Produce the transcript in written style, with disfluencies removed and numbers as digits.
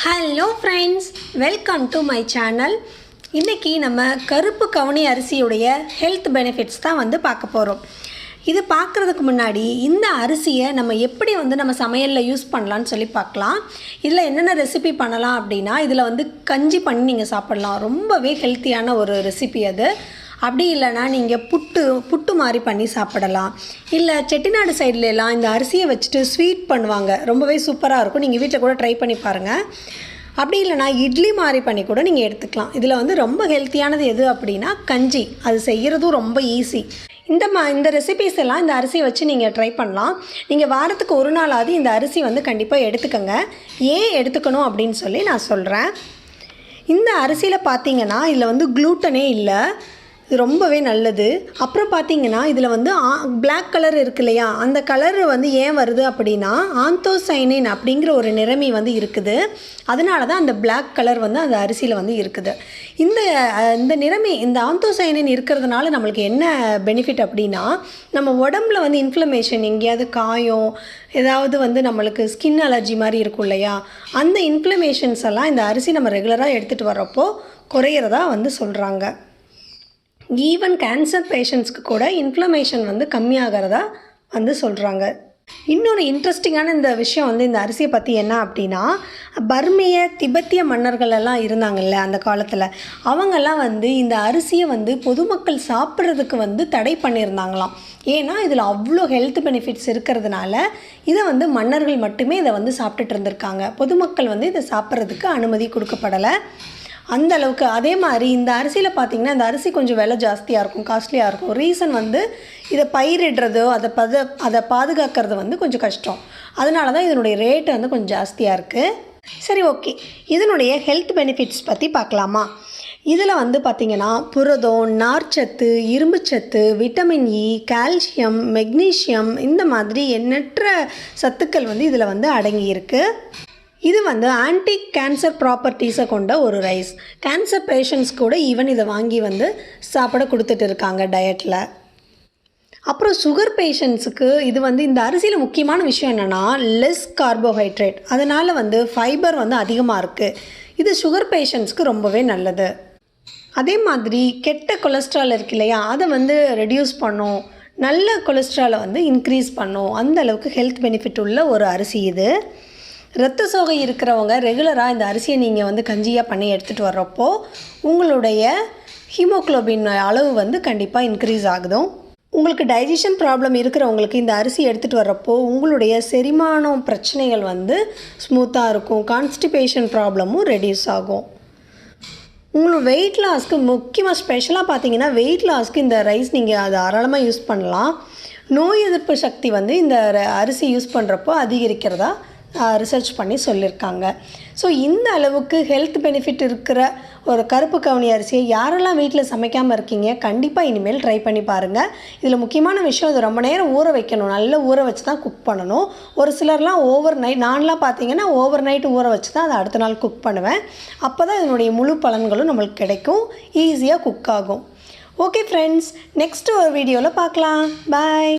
Hello friends, welcome to my channel. இன்றைக்கி நம்ம கருப்பு கவுனி அரிசியுடைய ஹெல்த் பெனிஃபிட்ஸ் தான் பார்க்க போகிறோம். இது பார்க்குறதுக்கு முன்னாடி இந்த அரிசியை நம்ம எப்படி நம்ம சமையலில் யூஸ் பண்ணலான்னு சொல்லி பார்க்கலாம். இதில் என்னென்ன ரெசிபி பண்ணலாம் அப்படின்னா, இதில் கஞ்சி பண்ணி நீங்கள் சாப்பிட்லாம். ரொம்பவே ஹெல்த்தியான ஒரு ரெசிபி அது. அப்படி இல்லைனா நீங்கள் புட்டு மாதிரி பண்ணி சாப்பிடலாம். இல்லை செட்டிநாடு சைட்லலாம் இந்த அரிசியை வச்சுட்டு ஸ்வீட் பண்ணுவாங்க, ரொம்பவே சூப்பராக இருக்கும். நீங்கள் வீட்டில் கூட ட்ரை பண்ணி பாருங்கள். அப்படி இல்லைனா இட்லி மாதிரி பண்ணி கூட நீங்கள் எடுத்துக்கலாம். இதில் ரொம்ப ஹெல்த்தியானது எது அப்படின்னா கஞ்சி. அது செய்கிறதும் ரொம்ப ஈஸி. இந்த ரெசிபீஸ் எல்லாம் இந்த அரிசியை வச்சு நீங்கள் ட்ரை பண்ணலாம். நீங்கள் வாரத்துக்கு ஒரு நாளாவது இந்த அரிசி கண்டிப்பாக எடுத்துக்கோங்க. ஏன் எடுத்துக்கணும் அப்படின்னு சொல்லி நான் சொல்கிறேன். இந்த அரிசியில் பார்த்தீங்கன்னா இதில் க்ளூட்டனே இல்லை. இது ரொம்பவே நல்லது. அப்புறம் பார்த்திங்கன்னா இதில் பிளாக் கலர் இருக்கு இல்லையா, அந்த கலர் ஏன் வருது அப்படின்னா ஆந்தோசைனின் அப்படிங்கிற ஒரு நிறமி இருக்குது. அதனால தான் அந்த பிளாக் கலர் அந்த அரிசியில் இருக்குது. இந்த நிறமி, இந்த ஆந்தோசைனின் இருக்கிறதுனால நம்மளுக்கு என்ன பெனிஃபிட் அப்படின்னா, நம்ம உடம்புல இன்ஃப்ளமேஷன், எங்கேயாவது காயம், ஏதாவது நம்மளுக்கு ஸ்கின் அலர்ஜி மாதிரி இருக்கும் இல்லையா, அந்த இன்ஃப்ளமேஷன்ஸ் எல்லாம் இந்த அரிசி நம்ம ரெகுலராக எடுத்துகிட்டு வர்றப்போ குறையிறதா சொல்கிறாங்க. ஈவன் கேன்சர் பேஷண்ட்ஸ்க்கு கூட இன்ஃப்ளமேஷன் கம்மியாகிறதா சொல்கிறாங்க. இன்னொரு இன்ட்ரெஸ்டிங்கான இந்த விஷயம் இந்த அரிசியை பற்றி என்ன அப்படின்னா, பர்மிய திபெத்திய மன்னர்கள் எல்லாம் இருந்தாங்கல்ல அந்த காலத்தில், அவங்கெல்லாம் இந்த அரிசியை பொதுமக்கள் சாப்பிட்றதுக்கு தடை பண்ணியிருந்தாங்களாம். ஏன்னா இதில் அவ்வளோ ஹெல்த் பெனிஃபிட்ஸ் இருக்கிறதுனால இதை மன்னர்கள் மட்டுமே இதை சாப்பிட்டுட்டு இருந்திருக்காங்க. பொதுமக்கள் இதை சாப்பிட்றதுக்கு அனுமதி கொடுக்கப்படலை அந்த அளவுக்கு. அதே மாதிரி இந்த அரிசியில் பார்த்திங்கன்னா, இந்த அரிசி கொஞ்சம் விலை ஜாஸ்தியாக இருக்கும், காஸ்ட்லியாக இருக்கும். ரீசன் இதை பயிரிடுறதோ அதை பாதுகாக்கிறது கொஞ்சம் கஷ்டம். அதனால தான் இதனுடைய ரேட்டு கொஞ்சம் ஜாஸ்தியாக இருக்குது. சரி, ஓகே, இதனுடைய ஹெல்த் பெனிஃபிட்ஸ் பற்றி பார்க்கலாமா? இதில் பார்த்திங்கன்னா புரதம், நார்ச்சத்து, இரும்புச்சத்து, விட்டமின் இ, கால்சியம், மெக்னீஷியம், இந்த மாதிரி எண்ணற்ற சத்துக்கள் இதில் அடங்கியிருக்கு. இது ஆன்டி கேன்சர் ப்ராப்பர்ட்டிஸை கொண்ட ஒரு ரைஸ். கேன்சர் பேஷண்ட்ஸ் கூட ஈவன் இதை வாங்கி சாப்பிட கொடுத்துட்டு இருக்காங்க டயட்டில். அப்புறம் சுகர் பேஷண்ட்ஸுக்கு இது இந்த அரிசியில் முக்கியமான விஷயம் என்னென்னா லெஸ் கார்போஹைட்ரேட். அதனால் ஃபைபர் அதிகமாக இருக்குது. இது சுகர் பேஷண்ட்ஸ்க்கு ரொம்பவே நல்லது. அதே மாதிரி கெட்ட கொலஸ்ட்ரால் இருக்கு இல்லையா, அதை ரெடியூஸ் பண்ணும், நல்ல கொலஸ்ட்ராலை இன்க்ரீஸ் பண்ணும். அந்த அளவுக்கு ஹெல்த் பெனிஃபிட் உள்ள ஒரு அரிசி இது. இரத்த சோகை இருக்கிறவங்க ரெகுலராக இந்த அரிசியை நீங்கள் கஞ்சியாக பண்ணி எடுத்துகிட்டு வர்றப்போ உங்களுடைய ஹீமோக்ளோபின் அளவு கண்டிப்பாக இன்க்ரீஸ் ஆகுதும். உங்களுக்கு டைஜஷன் ப்ராப்ளம் இருக்கிறவங்களுக்கு இந்த அரிசி எடுத்துகிட்டு வர்றப்போ உங்களுடைய செரிமானம் பிரச்சனைகள் ஸ்மூத்தாக இருக்கும். கான்ஸ்டிபேஷன் ப்ராப்ளமும் ரெடியூஸ் ஆகும். உங்களுக்கு வெயிட் லாஸ்க்கு முக்கியமாக ஸ்பெஷலாக பார்த்தீங்கன்னா வெயிட் லாஸ்க்கு இந்த ரைஸ் நீங்கள் அதை தாராளமாக யூஸ் பண்ணலாம். நோய் எதிர்ப்பு சக்தி இந்த அரிசி யூஸ் பண்ணுறப்போ அதிகரிக்கிறதா ரிசர்ச் பண்ணி சொல்லியிருக்காங்க. ஸோ இந்த அளவுக்கு ஹெல்த் பெனிஃபிட் இருக்கிற ஒரு கருப்பு கவுனி அரிசியை யாரெல்லாம் வீட்டில் சமைக்காமல் இருக்கீங்க, கண்டிப்பாக இனிமேல் ட்ரை பண்ணி பாருங்கள். இதில் முக்கியமான விஷயம், இது ரொம்ப நேரம் ஊற வைக்கணும். நல்லா ஊற வச்சு தான் குக் பண்ணணும். ஒரு சிலர்லாம் ஓவர் நைட், நான்லாம் பார்த்தீங்கன்னா ஓவர் நைட் ஊற வச்சு தான் அதை அடுத்த நாள் குக் பண்ணுவேன். அப்போ தான் இதனுடைய முழு பலன்களும் நம்மளுக்கு கிடைக்கும், ஈஸியாக குக் ஆகும். ஓகே ஃப்ரெண்ட்ஸ், நெக்ஸ்ட் ஒரு வீடியோவில் பார்க்கலாம். பாய்.